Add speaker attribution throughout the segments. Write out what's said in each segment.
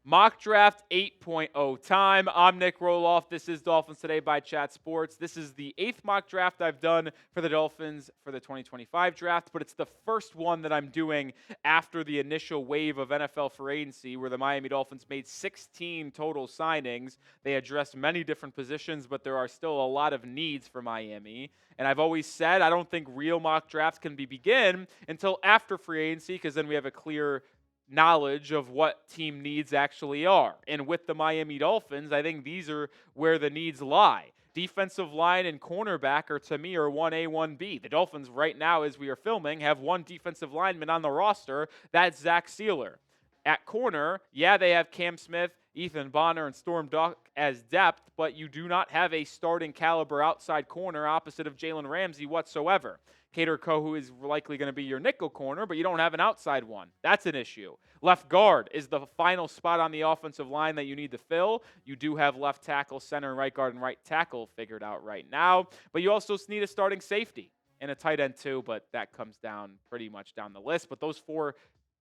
Speaker 1: Mock Draft 8.0 time. I'm Nic Rohloff. This is Dolphins Today by Chat Sports. This is the 8th mock draft I've done for the Dolphins for the 2025 draft, but it's the first one that I'm doing after the initial wave of NFL Free Agency where the Miami Dolphins made 16 total signings. They addressed many different positions, but there are still a lot of needs for Miami. And I've always said I don't think real mock drafts can begin until after free agency because then we have a clear knowledge of what team needs actually are. And with the Miami Dolphins, I think these are where the needs lie. Defensive line and cornerback are, to me, are 1A, 1B. The Dolphins right now, as we are filming, have one defensive lineman on the roster. That's Zach Sealer. At corner, yeah, they have Cam Smith, Ethan Bonner, and Storm Duck as depth, but you do not have a starting caliber outside corner opposite of Jalen Ramsey whatsoever. Kader Kohu is likely going to be your nickel corner, but you don't have an outside one. That's an issue. Left guard is the final spot on the offensive line that you need to fill. You do have left tackle, center, right guard, and right tackle figured out right now, but you also need a starting safety and a tight end too, but that comes down pretty much down the list. But those four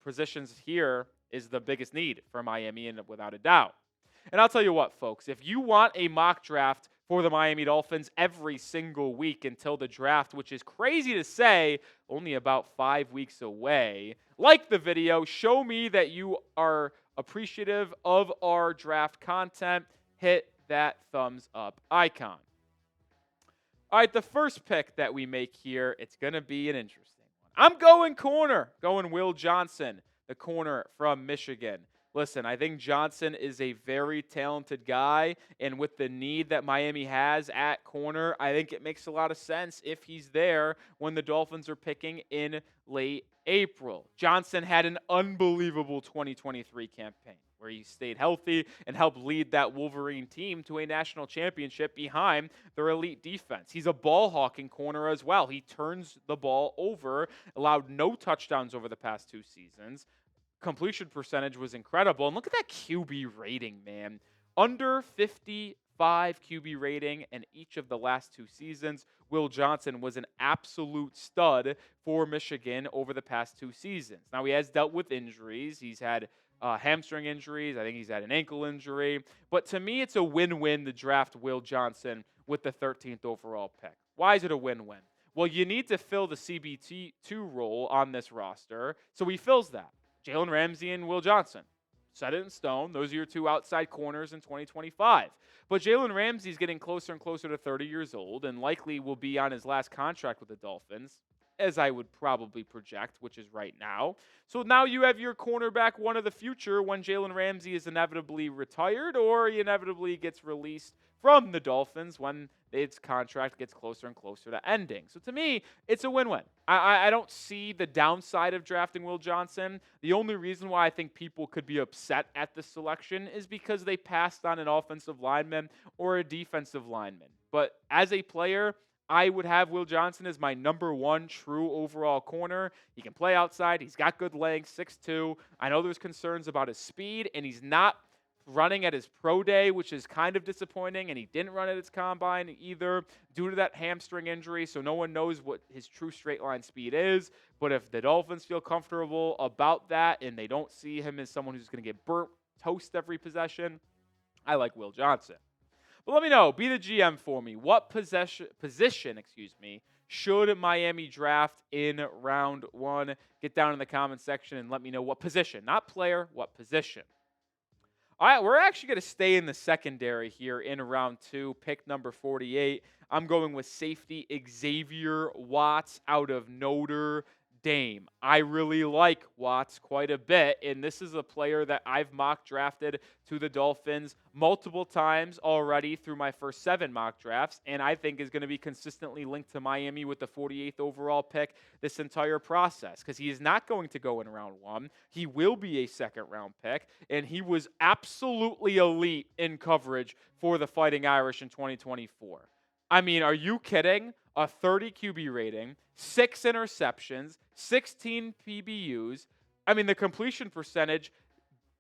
Speaker 1: positions here is the biggest need for Miami, and without a doubt. And I'll tell you what, folks, if you want a mock draft for the Miami Dolphins every single week until the draft, which is crazy to say, only about 5 weeks away, like the video, show me that you are appreciative of our draft content, hit that thumbs up icon. All right, the first pick that we make here, it's going to be an interesting one. I'm going corner, going Will Johnson, the corner from Michigan. Listen, I think Johnson is a very talented guy, and with the need that Miami has at corner, I think it makes a lot of sense if he's there when the Dolphins are picking in late April. Johnson had an unbelievable 2023 campaign where he stayed healthy and helped lead that Wolverine team to a national championship behind their elite defense. He's a ball-hawking corner as well. He turns the ball over, allowed no touchdowns over the past 2 seasons. Completion percentage was incredible. And look at that QB rating, man. Under 55 QB rating in each of the last 2 seasons. Will Johnson was an absolute stud for Michigan over the past 2 seasons. Now, he has dealt with injuries. He's had hamstring injuries. I think he's had an ankle injury. But to me, it's a win-win to draft Will Johnson with the 13th overall pick. Why is it a win-win? Well, you need to fill the CBT2 role on this roster, so he fills that. Jalen Ramsey and Will Johnson. Set it in stone. Those are your 2 outside corners in 2025. But Jalen Ramsey is getting closer and closer to 30 years old and likely will be on his last contract with the Dolphins, as I would probably project, which is right now. So now you have your cornerback one of the future when Jalen Ramsey is inevitably retired or he inevitably gets released from the Dolphins when its contract gets closer and closer to ending. So to me, it's a win-win. I don't see the downside of drafting Will Johnson. The only reason why I think people could be upset at the selection is because they passed on an offensive lineman or a defensive lineman. But as a player, I would have Will Johnson as my number 1 true overall corner. He can play outside. He's got good length, 6'2". I know there's concerns about his speed, and he's not running at his pro day, which is kind of disappointing, and he didn't run at his combine either due to that hamstring injury, so no one knows what his true straight line speed is. But if the Dolphins feel comfortable about that and they don't see him as someone who's going to get burnt toast every possession, I like Will Johnson. But let me know, be the GM for me. What position, should Miami draft in round 1? Get down in the comment section and let me know what position, not player, what position. All right, we're actually going to stay in the secondary here in round 2, pick number 48. I'm going with safety Xavier Watts out of Notre Dame. I really like Watts quite a bit, and this is a player that I've mock drafted to the Dolphins multiple times already through my first 7 mock drafts, and I think is going to be consistently linked to Miami with the 48th overall pick this entire process, because he is not going to go in round 1. He will be a second-round pick, and he was absolutely elite in coverage for the Fighting Irish in 2024. I mean, are you kidding? A 30 QB rating, 6 interceptions, 16 PBUs. I mean, the completion percentage,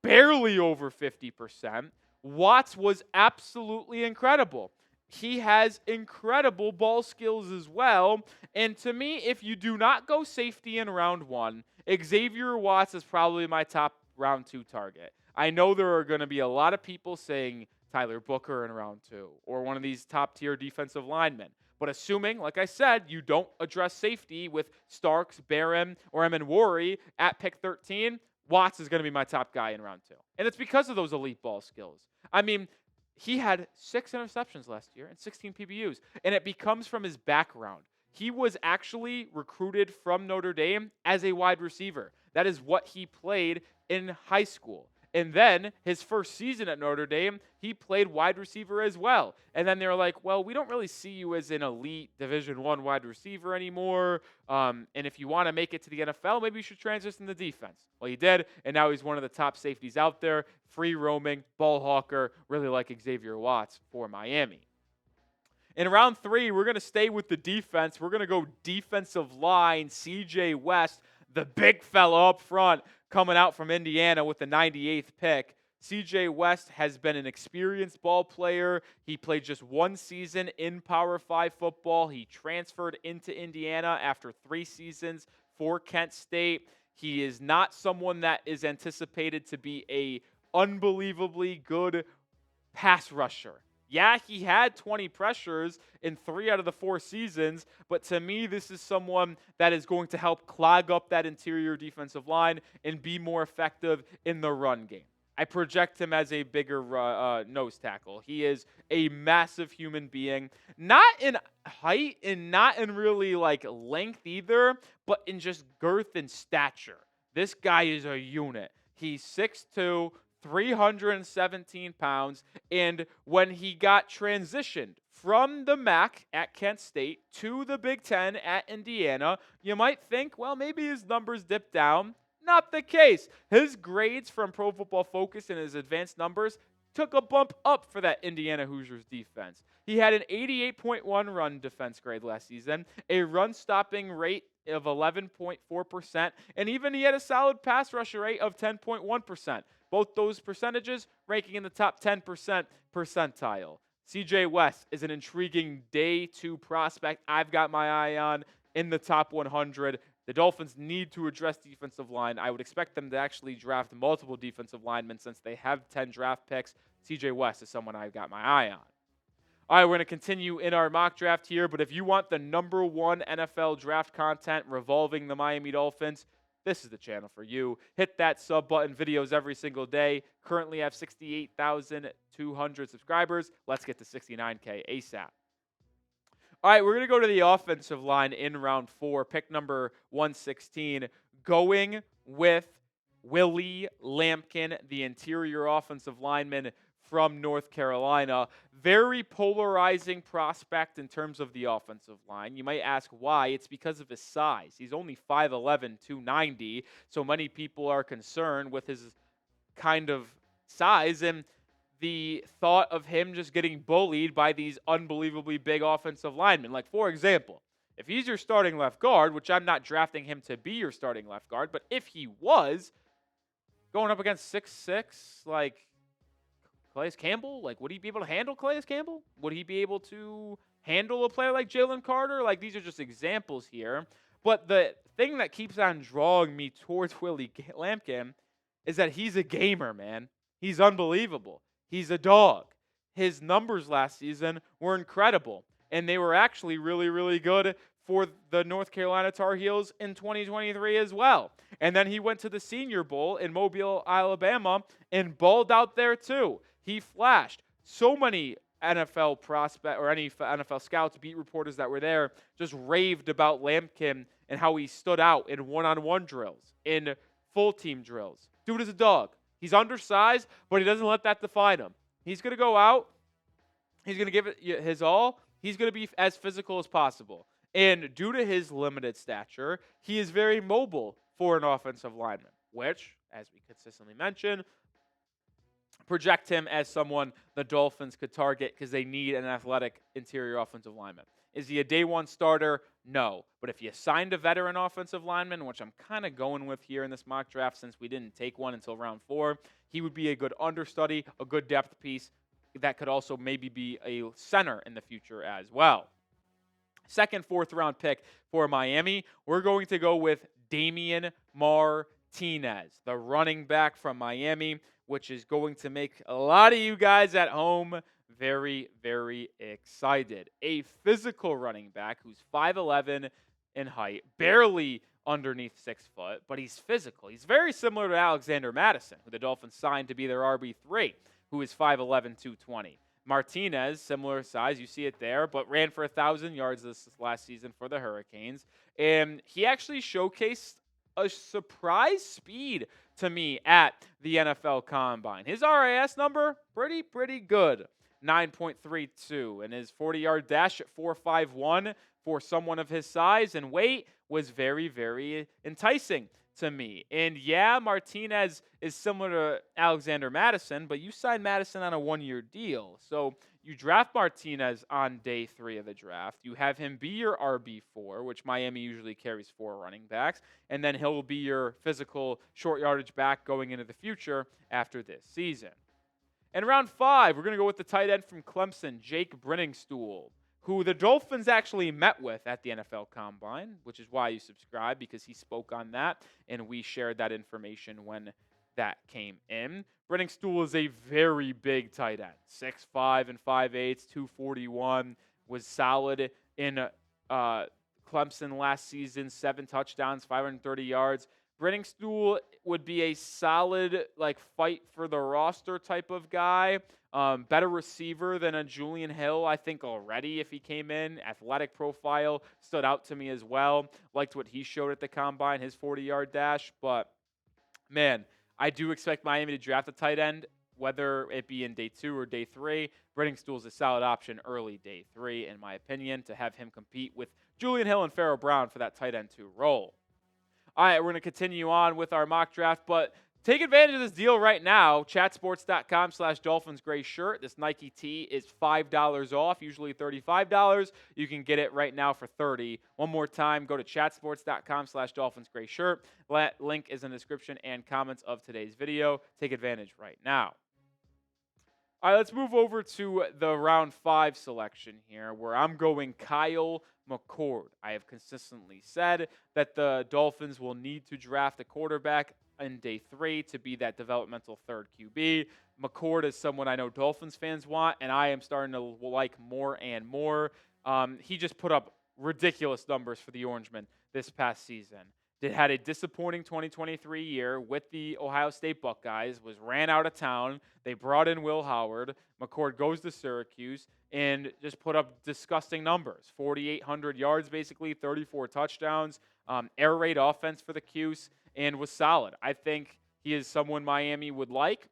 Speaker 1: barely over 50%. Watts was absolutely incredible. He has incredible ball skills as well. And to me, if you do not go safety in round 1, Xavier Watts is probably my top round 2 target. I know there are going to be a lot of people saying Tyler Booker in round 2 or one of these top-tier defensive linemen. But assuming, like I said, you don't address safety with Starks, Barron, or Emenwari at pick 13, Watts is going to be my top guy in round 2. And it's because of those elite ball skills. I mean, he had 6 interceptions last year and 16 PBUs, and it becomes from his background. He was actually recruited from Notre Dame as a wide receiver. That is what he played in high school. And then his first season at Notre Dame, he played wide receiver as well. And then they're like, well, we don't really see you as an elite Division I wide receiver anymore. And if you want to make it to the NFL, maybe you should transition to defense. Well, he did, and now he's one of the top safeties out there, free roaming, ball hawker, really like Xavier Watts for Miami. In round 3, we're going to stay with the defense. We're going to go defensive line, CJ West, the big fella up front, coming out from Indiana with the 98th pick. CJ West has been an experienced ball player. He played just 1 season in Power 5 football. He transferred into Indiana after 3 seasons for Kent State. He is not someone that is anticipated to be a unbelievably good pass rusher. Yeah, he had 20 pressures in 3 out of the 4 seasons, but to me, this is someone that is going to help clog up that interior defensive line and be more effective in the run game. I project him as a bigger nose tackle. He is a massive human being, not in height and not in really like length either, but in just girth and stature. This guy is a unit. He's 6'2", 317 pounds, and when he got transitioned from the MAC at Kent State to the Big Ten at Indiana, you might think, well, maybe his numbers dipped down. Not the case. His grades from Pro Football Focus and his advanced numbers took a bump up for that Indiana Hoosiers defense. He had an 88.1 run defense grade last season, a run stopping rate of 11.4%, and even he had a solid pass rusher rate of 10.1%. Both those percentages ranking in the top 10% percentile. CJ West is an intriguing day 2 prospect I've got my eye on in the top 100. The Dolphins need to address defensive line. I would expect them to actually draft multiple defensive linemen since they have 10 draft picks. CJ West is someone I've got my eye on. All right, we're going to continue in our mock draft here, but if you want the number 1 NFL draft content revolving the Miami Dolphins, this is the channel for you. Hit that sub button, videos every single day. Currently have 68,200 subscribers. Let's get to 69K ASAP. All right, we're going to go to the offensive line in round 4, pick number 116, going with Willie Lampkin, the interior offensive lineman from North Carolina. Very polarizing prospect in terms of the offensive line. You might ask why. It's because of his size. He's only 5'11", 290, so many people are concerned with his kind of size and the thought of him just getting bullied by these unbelievably big offensive linemen. Like, for example, if he's your starting left guard, which I'm not drafting him to be your starting left guard, but if he was going up against 6'6", like Calais Campbell, like, would he be able to handle Calais Campbell? Would he be able to handle a player like Jalen Carter? Like, these are just examples here. But the thing that keeps on drawing me towards Willie Lampkin is that he's a gamer, man. He's unbelievable. He's a dog. His numbers last season were incredible, and they were actually really, really good for the North Carolina Tar Heels in 2023 as well. And then he went to the Senior Bowl in Mobile, Alabama, and balled out there too. He flashed. So many NFL prospect or any NFL scouts, beat reporters that were there, just raved about Lampkin and how he stood out in one-on-one drills, in full team drills. Dude is a dog. He's undersized, but he doesn't let that define him. He's going to go out. He's going to give it his all. He's going to be as physical as possible. And due to his limited stature, he is very mobile for an offensive lineman, which, as we consistently mention, project him as someone the Dolphins could target because they need an athletic interior offensive lineman. Is he a day 1 starter? No. But if you signed a veteran offensive lineman, which I'm kind of going with here in this mock draft since we didn't take one until round 4, he would be a good understudy, a good depth piece that could also maybe be a center in the future as well. Second, 4th round pick for Miami, we're going to go with Damien Martinez, the running back from Miami. which is going to make a lot of you guys at home very, very excited. A physical running back who's 5'11" in height, barely underneath 6 foot, but he's physical. He's very similar to Alexander Mattison, who the Dolphins signed to be their RB3, who is 5'11", 220. Martinez, similar size, you see it there, but ran for 1,000 yards this last season for the Hurricanes. And he actually showcased a surprise speed to me at the NFL Combine. His RAS number, pretty good, 9.32. And his 40-yard dash at 4.51 for someone of his size and weight was very, very enticing to me. And yeah, Martinez is similar to Alexander Mattison, but you signed Mattison on a 1-year deal. So you draft Martinez on day 3 of the draft. You have him be your RB4, which Miami usually carries 4 running backs, and then he'll be your physical short yardage back going into the future after this season. In round 5, we're going to go with the tight end from Clemson, Jake Briningstoll, who the Dolphins actually met with at the NFL Combine, which is why you subscribe, because he spoke on that, and we shared that information when that came in. Briningstoll is a very big tight end, 6'5" and 5'8", 241, was solid in Clemson last season, 7 touchdowns, 530 yards. Briningstoll would be a solid, fight for the roster type of guy. Better receiver than a Julian Hill, I think, already if he came in. Athletic profile stood out to me as well. Liked what he showed at the Combine, his 40-yard dash. But, man, I do expect Miami to draft a tight end, whether it be in day 2 or day 3. Briningstoll is a solid option early day 3, in my opinion, to have him compete with Julian Hill and Pharaoh Brown for that tight end 2 role. All right, we're going to continue on with our mock draft, but take advantage of this deal right now. Chatsports.com/DolphinsGrayShirt. This Nike tee is $5 off, usually $35. You can get it right now for $30. One more time, go to chatsports.com/DolphinsGrayShirt. Link is in the description and comments of today's video. Take advantage right now. All right, let's move over to the round 5 selection here, where I'm going Kyle McCord. I have consistently said that the Dolphins will need to draft a quarterback in day 3 to be that developmental third QB. McCord is someone I know Dolphins fans want, and I am starting to like more and more. He just put up ridiculous numbers for the Orangemen this past season. They had a disappointing 2023 year with the Ohio State Buckeyes, was ran out of town. They brought in Will Howard. McCord goes to Syracuse and just put up disgusting numbers. 4,800 yards, basically, 34 touchdowns, air raid offense for the Cuse, and was solid. I think he is someone Miami would like.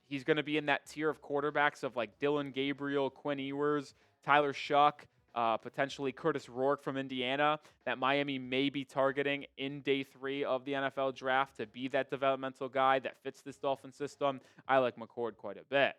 Speaker 1: He's going to be in that tier of quarterbacks of like Dylan Gabriel, Quinn Ewers, Tyler Shuck, potentially Curtis Rourke from Indiana, that Miami may be targeting in day 3 of the NFL draft to be that developmental guy that fits this Dolphin system. I like McCord quite a bit.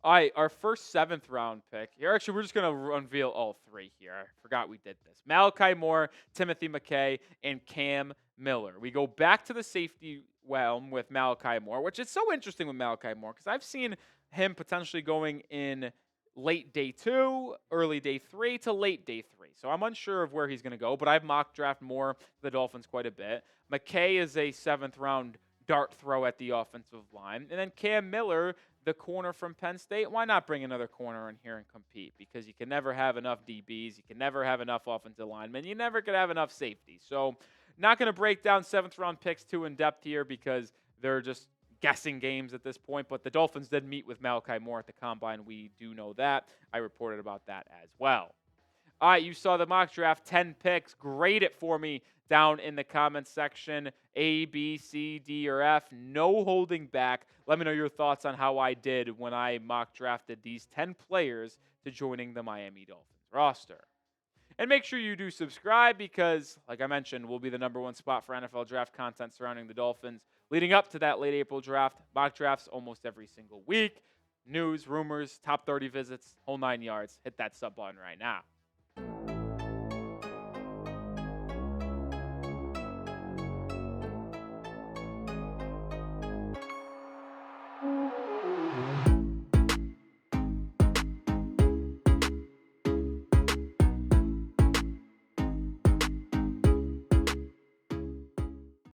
Speaker 1: All right, our first 7th round pick. Here, actually, we're just going to unveil all 3 here. I forgot we did this. Malachi Moore, Timothy McKay, and Cam Miller. We go back to the safety realm with Malachi Moore, which is so interesting with Malachi Moore because I've seen him potentially going in late day 2, early day 3 to late day 3. So I'm unsure of where he's going to go, but I've mock draft Moore to the Dolphins quite a bit. McKay is a 7th round dart throw at the offensive line. And then Cam Miller, the corner from Penn State. Why not bring another corner in here and compete? Because you can never have enough DBs. You can never have enough offensive linemen. You never could have enough safety. So not going to break down 7th round picks too in depth here because they're just guessing games at this point. But the Dolphins did meet with Malachi Moore at the Combine. We do know that. I reported about that as well. All right, you saw the mock draft, 10 picks. Grade it for me down in the comments section. A, B, C, D, or F. No holding back. Let me know your thoughts on how I did when I mock drafted these 10 players to joining the Miami Dolphins roster. And make sure you do subscribe because, like I mentioned, we'll be the #1 spot for NFL draft content surrounding the Dolphins. Leading up to that late April draft, mock drafts almost every single week. News, rumors, top 30 visits, whole 9 yards. Hit that sub button right now.